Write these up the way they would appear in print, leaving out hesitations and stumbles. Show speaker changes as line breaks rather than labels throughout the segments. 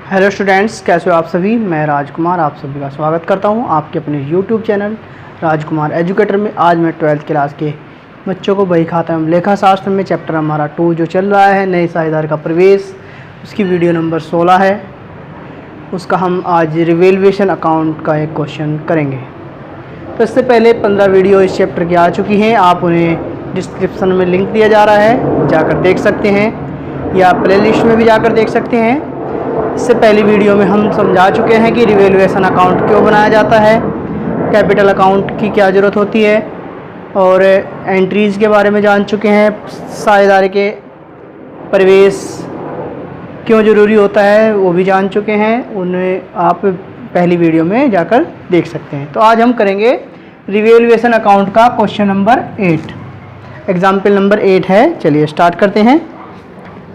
Hello students, कैसे हो आप सभी। मैं राजकुमार आप सभी का स्वागत करता हूं आपके अपने यूट्यूब चैनल राजकुमार एजुकेटर में। आज मैं 12th क्लास के बच्चों को बही खाता एवं लेखा शास्त्र में चैप्टर हमारा 2 जो चल रहा है नए साझेदार का प्रवेश, उसकी वीडियो नंबर 16 है। उसका हम आज रिवेल्यूएशन अकाउंट का एक क्वेश्चन करेंगे। तो इससे पहले 15 वीडियो इस चैप्टर की आ चुकी हैं, आप उन्हें डिस्क्रिप्शन में लिंक दिया जा रहा है, जाकर देख सकते हैं या प्ले लिस्ट में भी जाकर देख सकते हैं। इससे पहली वीडियो में हम समझा चुके हैं कि रिवेल्यूएशन अकाउंट क्यों बनाया जाता है, कैपिटल अकाउंट की क्या ज़रूरत होती है और एंट्रीज़ के बारे में जान चुके हैं। साझेदारी के प्रवेश क्यों ज़रूरी होता है वो भी जान चुके हैं, उन्हें आप पहली वीडियो में जाकर देख सकते हैं। तो आज हम करेंगे रिवेल्यूएशन अकाउंट का क्वेश्चन नंबर 8, एग्जाम्पल नंबर 8 है। चलिए स्टार्ट करते हैं।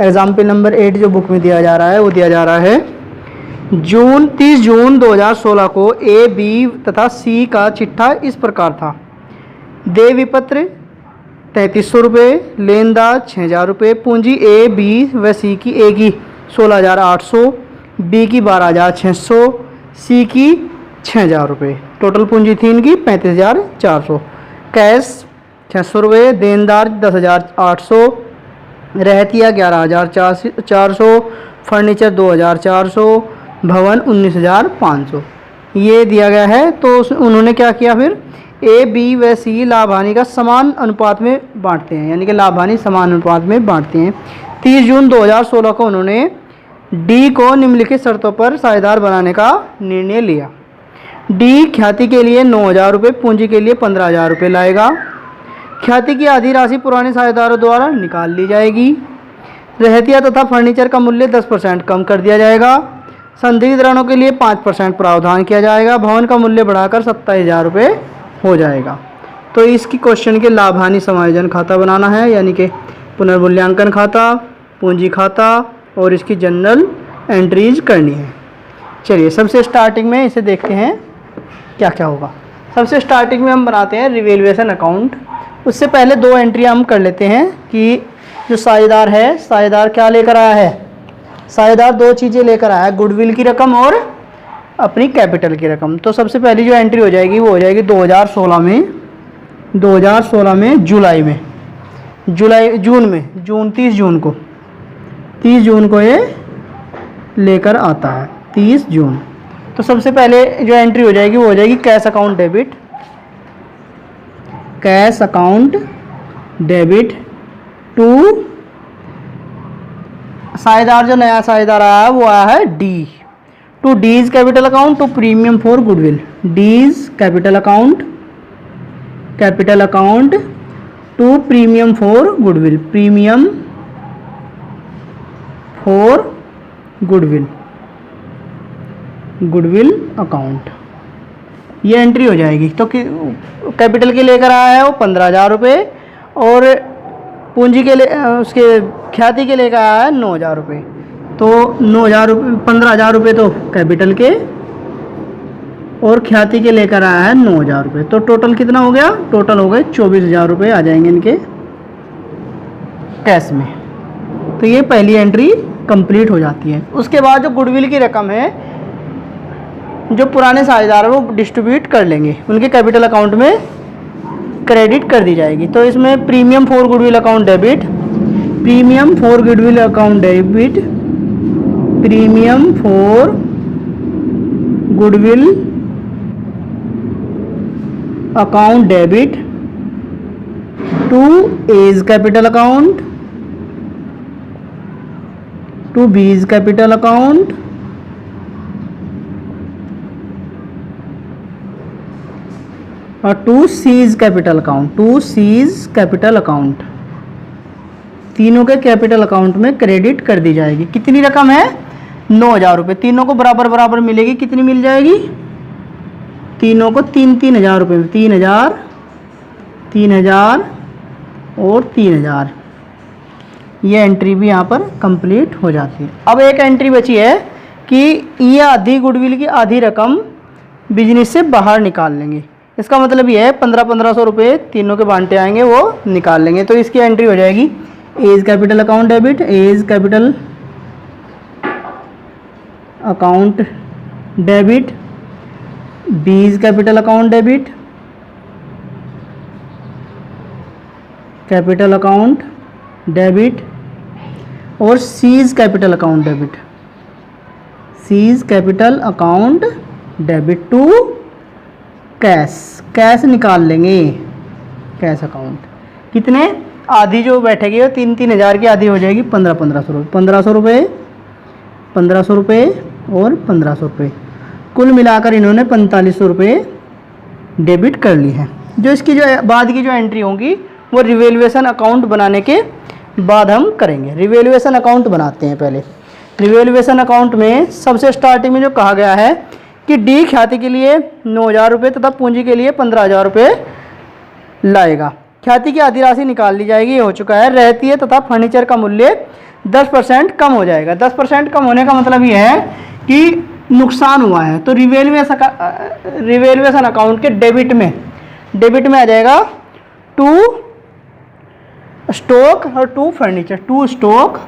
एग्जाम्पल नंबर 8 जो बुक में दिया जा रहा है वो दिया जा रहा है 30 जून 2016 को ए, बी तथा सी का चिट्ठा इस प्रकार था। देय विपत्र 3300 रुपये, लेनदार 6000 रुपये, पूंजी ए, बी व सी की ए की 16800, बी की 12600, सी की 6000 रुपये। टोटल पूंजी थी इनकी 35400। कैश 600 रुपये, देनदार 10800, रहतिया 11400, फर्नीचर 2400, भवन 19500 ये दिया गया है। तो उन्होंने क्या किया, फिर ए, बी व सी लाभ हानि का समान अनुपात में बांटते हैं, यानी कि लाभ हानि समान अनुपात में बांटते हैं। 30 जून 2016 को उन्होंने डी को निम्नलिखित शर्तों पर साझेदार बनाने का निर्णय लिया। डी ख्याति के लिए 9000 रुपये, पूंजी के लिए 15000 रुपये लाएगा। ख्याति की आधी राशि पुराने साझेदारों द्वारा निकाल ली जाएगी। रहतिया तथा फर्नीचर का मूल्य 10% कम कर दिया जाएगा। संदिग्ध ऋणों के लिए 5% प्रावधान किया जाएगा। भवन का मूल्य बढ़ाकर 27,000 रुपये हो जाएगा। तो इसकी क्वेश्चन के लाभ हानि समायोजन खाता बनाना है, यानी कि पुनर्मूल्यांकन खाता, पूंजी खाता और इसकी जनरल एंट्रीज करनी है। चलिए सबसे स्टार्टिंग में इसे देखते हैं क्या क्या होगा। सबसे स्टार्टिंग में हम बनाते हैं रिवेल्यूएशन अकाउंट। उससे पहले 2 एंट्री हम कर लेते हैं कि जो साझेदार है, साझेदार क्या लेकर आया है। साझेदार 2 चीज़ें लेकर आया है, गुडविल की रकम और अपनी कैपिटल की रकम। तो सबसे पहली जो एंट्री हो जाएगी वो हो जाएगी 2016 में जून 30 जून को ये लेकर आता है, 30 जून। तो सबसे पहले जो एंट्री हो जाएगी वो हो जाएगी कैश अकाउंट डेबिट टू साझेदार, जो नया साझेदार आया है वो आया है D, to D's capital account to premium for goodwill. D's capital account to premium for goodwill, premium for goodwill account, ये एंट्री हो जाएगी। तो कैपिटल के लेकर आया है वो 15,000 रुपये और पूंजी के लिए उसके ख्याति के लेकर आया है 9,000 रुपये। तो 9,000 रुपये, 15,000 रुपये तो कैपिटल के और ख्याति के लेकर आया है 9,000 रुपये। तो टोटल कितना हो गया, टोटल हो गए 24,000 रुपये आ जाएंगे इनके कैश में। तो ये पहली एंट्री कंप्लीट हो जाती है। उसके बाद जो गुडविल की रकम है, जो पुराने साझेदार है वो डिस्ट्रीब्यूट कर लेंगे, उनके कैपिटल अकाउंट में क्रेडिट कर दी जाएगी। तो इसमें premium for goodwill account debit, premium for goodwill account debit to A's capital account, to B's capital account और टू सीज कैपिटल अकाउंट, तीनों के कैपिटल अकाउंट में क्रेडिट कर दी जाएगी। कितनी रकम है, 9,000 रुपये। तीनों को बराबर मिलेगी। कितनी मिल जाएगी, तीनों को 3,000 रुपये, 3,000 और 3,000। ये एंट्री भी यहाँ पर कंप्लीट हो जाती है। अब एक एंट्री बची है कि ये आधी गुडविल की आधी रकम बिजनेस से बाहर निकाल लेंगे। इसका मतलब ये है 1500 रुपये तीनों के बांटे आएंगे, वो निकाल लेंगे। तो इसकी एंट्री हो जाएगी A's capital account debit, A's capital account debit, B is capital account debit, capital account debit, और C is capital account debit, C is capital account debit to cash, cash निकाल लेंगे, कैश अकाउंट कितने, आधी जो बैठेगी वो 3,000 की आधी हो जाएगी 1,500 रुपये, 1,500 रुपये, 1,500 रुपये और 1,500 रुपये, कुल मिलाकर इन्होंने 4,500 रुपये डेबिट कर ली है। जो इसकी जो बाद की जो एंट्री होगी वो रिवैल्यूएशन अकाउंट बनाने के बाद हम करेंगे। रिवैल्यूएशन अकाउंट बनाते हैं पहले। रिवैल्यूएशन अकाउंट में सबसे स्टार्टिंग में जो कहा गया है कि डी ख्याति के लिए 9,000 रुपये तथा पूंजी के लिए 15,000 रुपये लाएगा। ख्याति की आधी राशि निकाल ली जाएगी, ये हो चुका है। रहती है तथा फर्नीचर का मूल्य 10% कम हो जाएगा। 10% कम होने का मतलब ये है कि नुकसान हुआ है। तो रिवैल्यूएशन अकाउंट के डेबिट में आ जाएगा टू स्टॉक और टू फर्नीचर, टू स्टॉक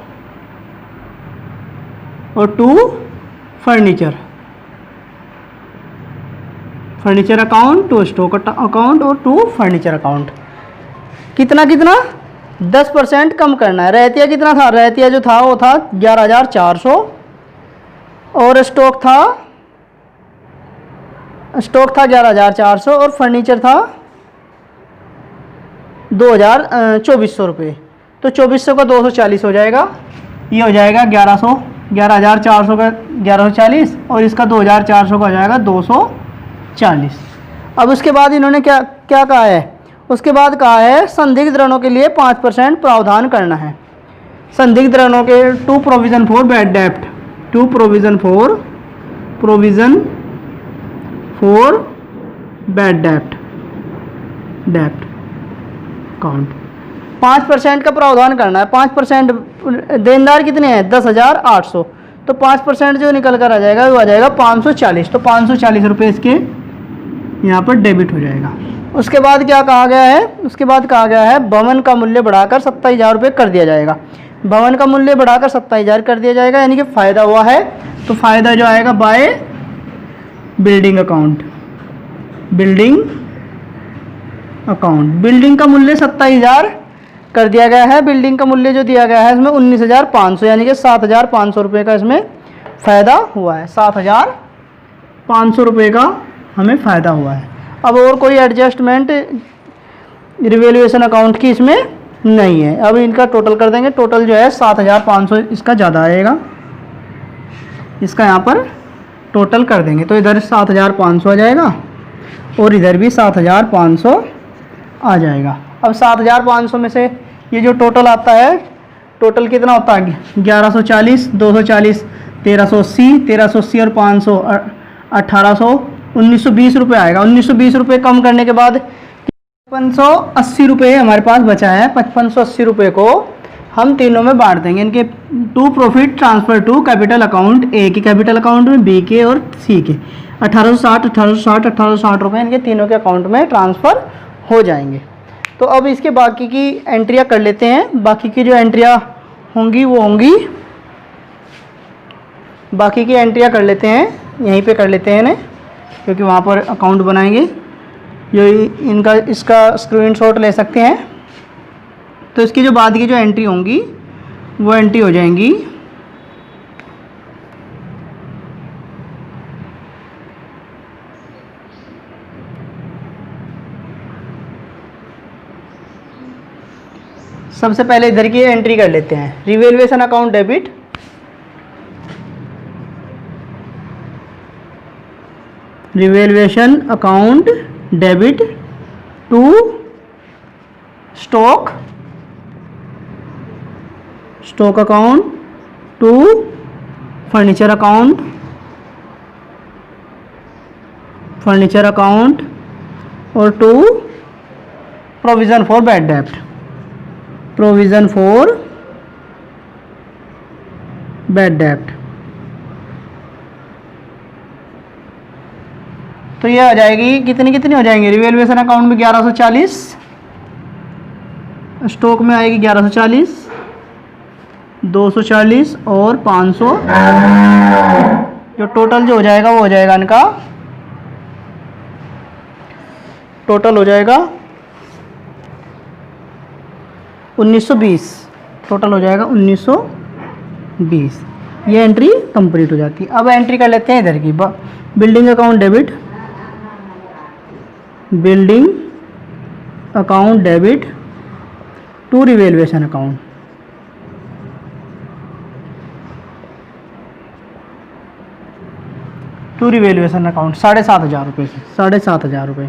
और to furniture, furniture account, to stock account और टू फर्नीचर अकाउंट। कितना 10% कम करना है। रहतिया कितना था, रहतिया जो था वो था 11,400 और स्टॉक था 11,400 और फर्नीचर था 2,2400 रुपये। तो 2400 का 240 हो जाएगा, ये हो जाएगा 11,400 का 1140 और इसका 2,400 का हो जाएगा 240। अब उसके बाद इन्होंने क्या कहा है, उसके बाद कहा है संदिग्ध ऋणों के लिए 5% प्रावधान करना है। संदिग्ध ऋणों के to provision for bad dept, to provision for bad dept account 5% का प्रावधान करना है। 5% देनदार कितने हैं 10,800, तो 5% जो निकल कर आ जाएगा वो आ जाएगा 540। तो 540 रुपये इसके यहाँ पर डेबिट हो जाएगा। उसके बाद क्या कहा गया है, उसके बाद कहा गया है भवन का मूल्य बढ़ाकर 27,000 रुपये कर दिया जाएगा। भवन का मूल्य बढ़ाकर 27,000 कर दिया जाएगा, यानी कि फ़ायदा हुआ है। तो फ़ायदा जो आएगा बाय बिल्डिंग अकाउंट, बिल्डिंग का मूल्य 27,000 कर दिया गया है। बिल्डिंग का मूल्य जो दिया गया है इसमें 19,500, यानी कि 7,500 रुपये का इसमें फ़ायदा हुआ है। 7,500 रुपये का हमें फ़ायदा हुआ है। अब और कोई एडजस्टमेंट रिवैल्यूएशन अकाउंट की इसमें नहीं है। अब इनका टोटल कर देंगे। टोटल जो है 7,500 इसका ज़्यादा आएगा, इसका यहाँ पर टोटल कर देंगे तो इधर 7,500 आ जाएगा और इधर भी 7,500 आ जाएगा। अब 7,500 में से ये जो टोटल आता है, टोटल कितना होता है 1140, 240, 1,380 और 500 1,800, 1,920 रुपये आएगा। 1,920 रुपये कम करने के बाद 580 रुपये हमारे पास बचा है। 580 रुपये को हम तीनों में बांट देंगे। इनके to profit transfer to capital account, A के कैपिटल अकाउंट में, बी के और सी के 1,860 रुपये इनके तीनों के अकाउंट में ट्रांसफ़र हो जाएंगे। तो अब इसके बाकी की एंट्रियां कर लेते हैं। बाकी की जो एंट्रियां होंगी वो होंगी, बाकी की एंट्रियां कर लेते हैं, यहीं पे कर लेते हैं इन्हें, क्योंकि वहाँ पर अकाउंट बनाएंगे। जो इनका इसका स्क्रीनशॉट ले सकते हैं। तो इसकी जो बाद की जो एंट्री होंगी वो एंट्री हो जाएंगी सबसे पहले इधर की एंट्री कर लेते हैं। Revaluation account debit, revaluation account debit to stock account, to furniture account और to provision for bad dept, provision for bad डेप्ट। तो ये आ जाएगी कितनी हो जाएंगी रिवैल्यूएशन अकाउंट में 1140, स्टॉक में आएगी 1140, 240 और 500 जो टोटल जो हो जाएगा वो हो जाएगा इनका, टोटल हो जाएगा 1920, टोटल हो जाएगा 1920। ये एंट्री कंप्लीट हो जाती है। अब एंट्री कर लेते हैं इधर की, building account debit, building account debit to revaluation account. To revaluation account 7,500 रुपये से 7,500 रुपये,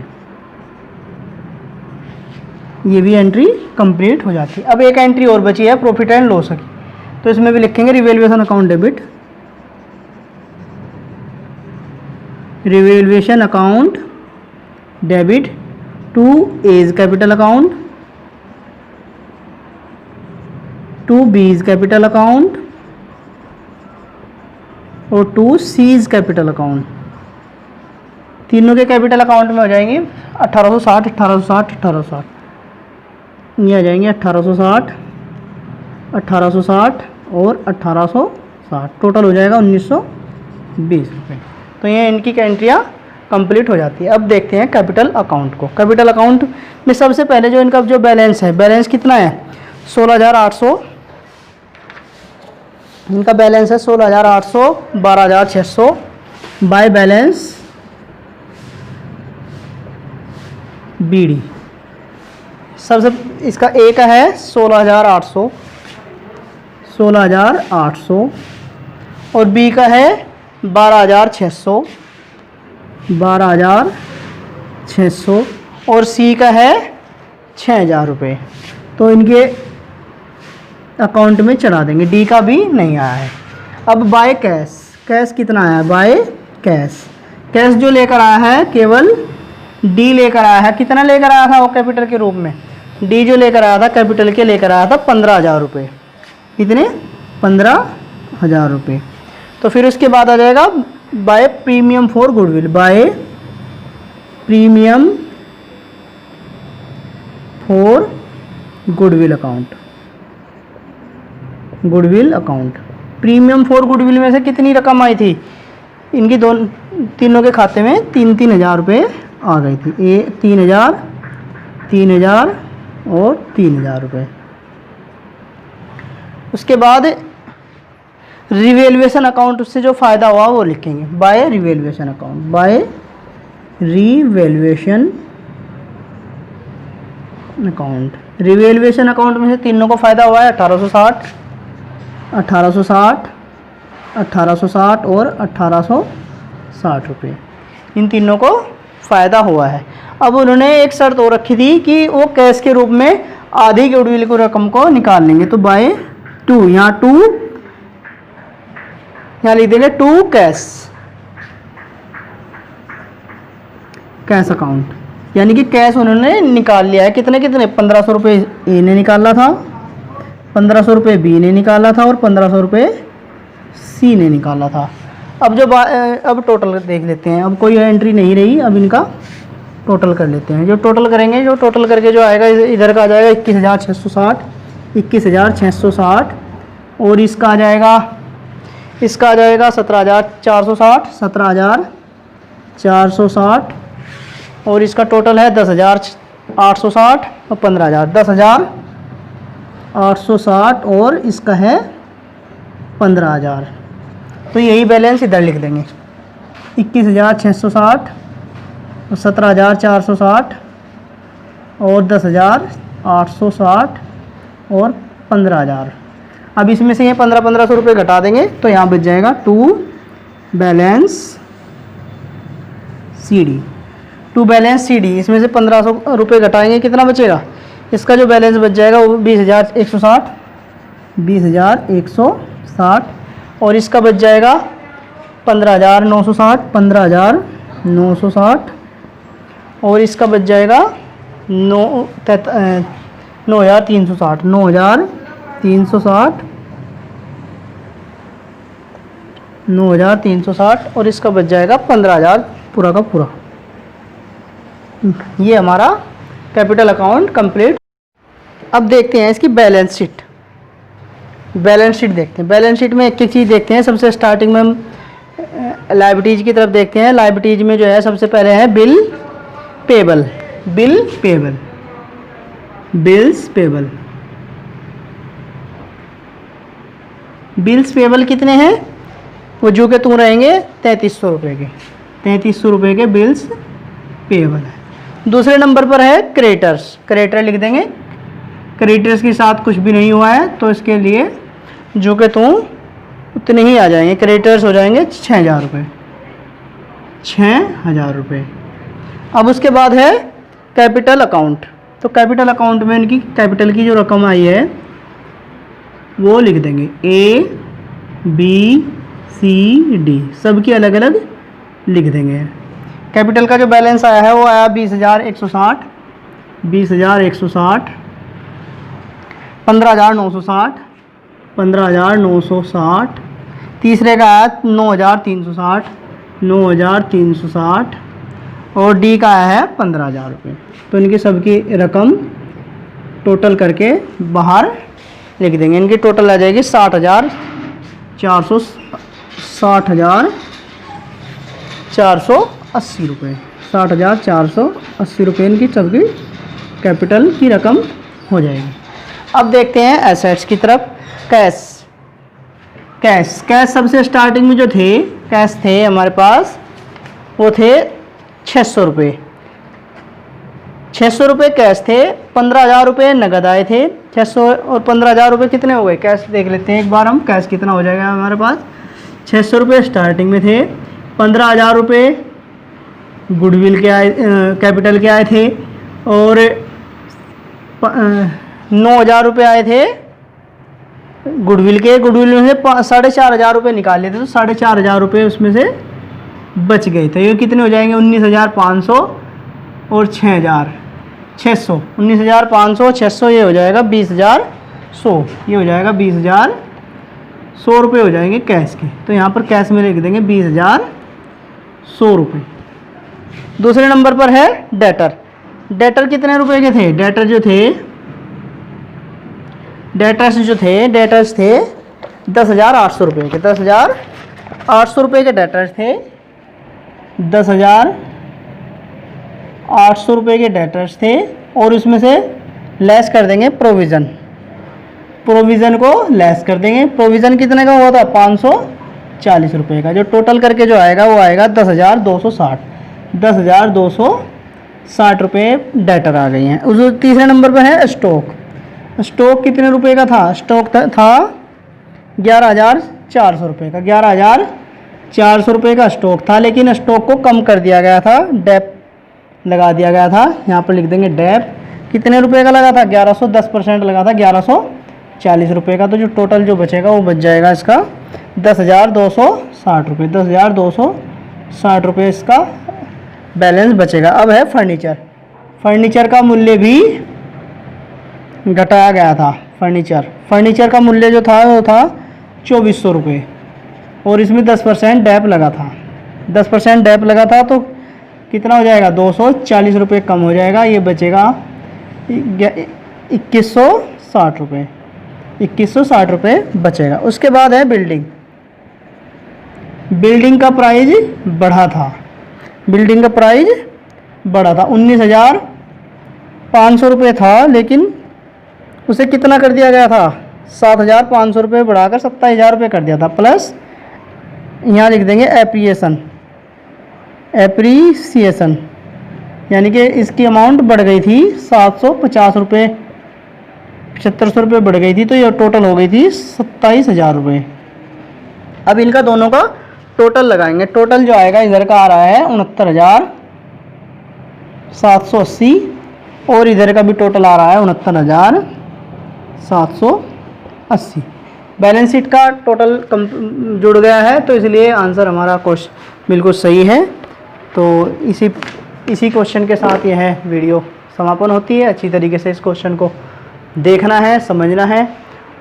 ये भी एंट्री कंप्लीट हो जाती है। अब एक एंट्री और बची है प्रॉफिट एंड लॉस की, तो इसमें भी लिखेंगे revaluation account debit, revaluation account debit to A's capital account, to B's capital account और टू सीज कैपिटल अकाउंट। तीनों के कैपिटल अकाउंट में हो जाएंगे 1860 1860 1860, ये आ जाएंगे 1860 1860 और 1860, टोटल हो जाएगा 1920 रुपये। तो ये इनकी एंट्रियाँ कंप्लीट हो जाती है। अब देखते हैं कैपिटल अकाउंट को। कैपिटल अकाउंट में सबसे पहले जो इनका जो बैलेंस है, बैलेंस कितना है 16,800, इनका बैलेंस है 16,800, 12,600 बाय बैलेंस बीडी। सबसे इसका ए का है 16,800 16,800 और बी का है 12,600 12,600 और सी का है 6,000 रुपये। तो इनके अकाउंट में चढ़ा देंगे। डी का भी नहीं आया है। अब बाय कैश, कैश कितना आया है बाय कैश, कैश जो लेकर आया है केवल डी लेकर आया है। कितना लेकर आया था वो कैपिटल के रूप में, डी जो लेकर आया था कैपिटल के लेकर आया था 15,000 रुपये। कितने 15,000 रुपये। तो फिर उसके बाद आ जाएगा by premium for goodwill, by premium for goodwill account, goodwill account. Premium for goodwill में से कितनी रकम आई थी इनकी, तीनों के खाते में 3,000 रुपये आ गई थी। 3,000 3,000 और 3,000 रुपये। उसके बाद रिवेल्यूएशन अकाउंट से जो फ़ायदा हुआ वो लिखेंगे by revaluation account, by revaluation account. Revaluation account में से तीनों को फ़ायदा हुआ है 1860 1860 1860 और 1860 रुपये, इन तीनों को फ़ायदा हुआ है। अब उन्होंने एक शर्त और रखी थी कि वो कैश के रूप में आधी गुडविल को रकम को निकाल लेंगे। तो बाय टू, यहाँ टू, यहाँ लिख देंगे टू कैश, कैश अकाउंट, यानी कि कैश उन्होंने निकाल लिया है। कितने कितने 1,500 रुपये ए ने निकाला था, 1,500 रुपये बी ने निकाला था और 1,500 रुपये सी ने निकाला था। अब अब टोटल देख लेते हैं। अब कोई एंट्री नहीं रही, अब इनका टोटल कर लेते हैं। जो टोटल करेंगे, जो टोटल करके जो आएगा इधर का आ जाएगा 21,660 21,660 और इसका आ जाएगा 17,460 17,460 और इसका टोटल है 10,860 और 15,000 10,860 और इसका है 15,000। तो यही बैलेंस इधर लिख देंगे 21,660 और 17,460 और 10,860 और 15,000। अब इसमें से ये 1,500 रुपये घटा देंगे तो यहाँ बच जाएगा to balance C D, to balance C D. इसमें से 1,500 रुपये घटाएंगे, कितना बचेगा, इसका जो बैलेंस बच जाएगा वो 20,160 20,160 और इसका बच जाएगा 15,960 15,960 और इसका बच जाएगा 9,360 9,360 और इसका बच जाएगा 15,000 पूरा का पूरा। ये हमारा कैपिटल अकाउंट कंप्लीट। अब देखते हैं इसकी बैलेंस शीट। बैलेंस शीट देखते हैं। बैलेंस शीट में एक एक चीज़ देखते हैं। सबसे स्टार्टिंग में हम लायबिलिटीज की तरफ देखते हैं। लायबिलिटीज में जो है सबसे पहले है bill payable. Bill payable, bills payable. Bills payable कितने हैं? वो जो के तू रहेंगे 3300 रुपये के, 3300 रुपये के बिल्स पेबल है। दूसरे नंबर पर है क्रेडिटर्स। क्रेडिटर लिख देंगे। क्रेडिटर्स के साथ कुछ भी नहीं हुआ है तो इसके लिए जो के तू उतने ही आ जाएंगे। क्रेडिटर्स हो जाएंगे 6000 रुपये, 6000 रुपये। अब उसके बाद है कैपिटल अकाउंट। तो कैपिटल अकाउंट में इनकी कैपिटल की जो रकम आई है वो लिख देंगे A B C D, सबकी अलग अलग लिख देंगे। कैपिटल का जो बैलेंस आया है वो आया 20,160, 20,160, 15,960, 15,960। तीसरे का आया 9,360, 9,360 और डी का आया है 15,000 रुपये। तो इनकी सबकी रकम टोटल करके बाहर लिख देंगे। इनकी टोटल आ जाएगी 60,400, 60,480 रुपये, 60,480 रुपये इनकी सबकी कैपिटल की रकम हो जाएगी। अब देखते हैं एसेट्स की तरफ। कैश, कैश, कैश सबसे स्टार्टिंग में जो थे कैश थे हमारे पास वो थे 600 रुपये, 600 रुपये कैश थे। 15,000 रुपये नगद आए थे। 600 और 15,000 रुपये कितने हो गए? कैश देख लेते हैं एक बार हम, कैश कितना हो जाएगा हमारे पास। 600 रुपये स्टार्टिंग में थे, 15,000 रुपये गुडविल के आए, कैपिटल के आए थे और 9,000 रुपये आए थे गुडविल के। गुडविल में से 4,500 रुपये निकाल लेते तो 4,500 रुपये उसमें से बच गए थे। ये कितने हो जाएंगे? 19,500 और 6,000, 600, 19,500, 600, ये हो जाएगा 20,100, ये हो जाएगा 20,100 रुपये हो जाएंगे कैश के। तो यहाँ पर कैश में लिख देंगे 20,100 रुपये। दूसरे नंबर पर है डेटर। डेटर कितने रुपए के थे? डेटर जो थे, डेटर्स जो थे, डेटर्स थे 10,800 रुपये के, 10,800 रुपये के डेटर्स थे। 10,800 रुपये के डेटर्स थे और उसमें से लेस कर देंगे प्रोविज़न, प्रोविज़न को लेस कर देंगे। प्रोविज़न कितने का हुआ था? 540 रुपये का। जो टोटल करके जो आएगा वो आएगा 10,260, 10,260 रुपये डेटर आ गई हैं। उस तीसरे नंबर पर है स्टॉक। स्टॉक कितने रुपए का था? स्टॉक था 11,400 रुपये का, 11,400 रुपये का स्टॉक था। लेकिन स्टॉक को कम कर दिया गया था, डेप लगा दिया गया था। यहाँ पर लिख देंगे डेप। कितने रुपए का लगा था? 1100, 10% लगा था 1140 रुपये का। तो जो टोटल जो बचेगा वो बच जाएगा इसका 10,260 रुपये, 10,260 रुपये इसका बैलेंस बचेगा। अब है फर्नीचर। फर्नीचर का मूल्य भी घटाया गया था। फर्नीचर का मूल्य जो था वो था 2,400 रुपये और इसमें 10% डैप लगा था। 10% डैप लगा था तो कितना हो जाएगा? 240 रुपये कम हो जाएगा। ये बचेगा 2,160 रुपये, 2,160 रुपये बचेगा। उसके बाद है बिल्डिंग। बिल्डिंग का प्राइस बढ़ा था, बिल्डिंग का प्राइस बढ़ा था। 19,500 रुपये था लेकिन उसे कितना कर दिया गया था? 7,500 रुपये बढ़ाकर 27,000 रुपये कर दिया था। प्लस यहाँ लिख देंगे एप्रिसिएशन, एप्रिसिएशन यानी कि इसकी अमाउंट बढ़ गई थी 750 रुपये, 7,500 रुपये बढ़ गई थी। तो ये टोटल हो गई थी 27,000 रुपये। अब इनका दोनों का टोटल लगाएंगे। टोटल जो आएगा इधर का आ रहा है 69,780 और इधर का भी टोटल आ रहा है 69,780। बैलेंस शीट का टोटल जुड़ गया है तो इसलिए आंसर हमारा क्वेश्चन बिल्कुल सही है। तो इसी क्वेश्चन के साथ यह वीडियो समापन होती है। अच्छी तरीके से इस क्वेश्चन को देखना है, समझना है।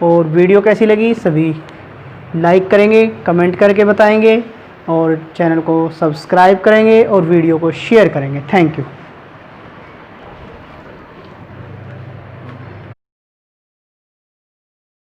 और वीडियो कैसी लगी सभी लाइक करेंगे, कमेंट करके बताएंगे और चैनल को सब्सक्राइब करेंगे और वीडियो को शेयर करेंगे। Thank you.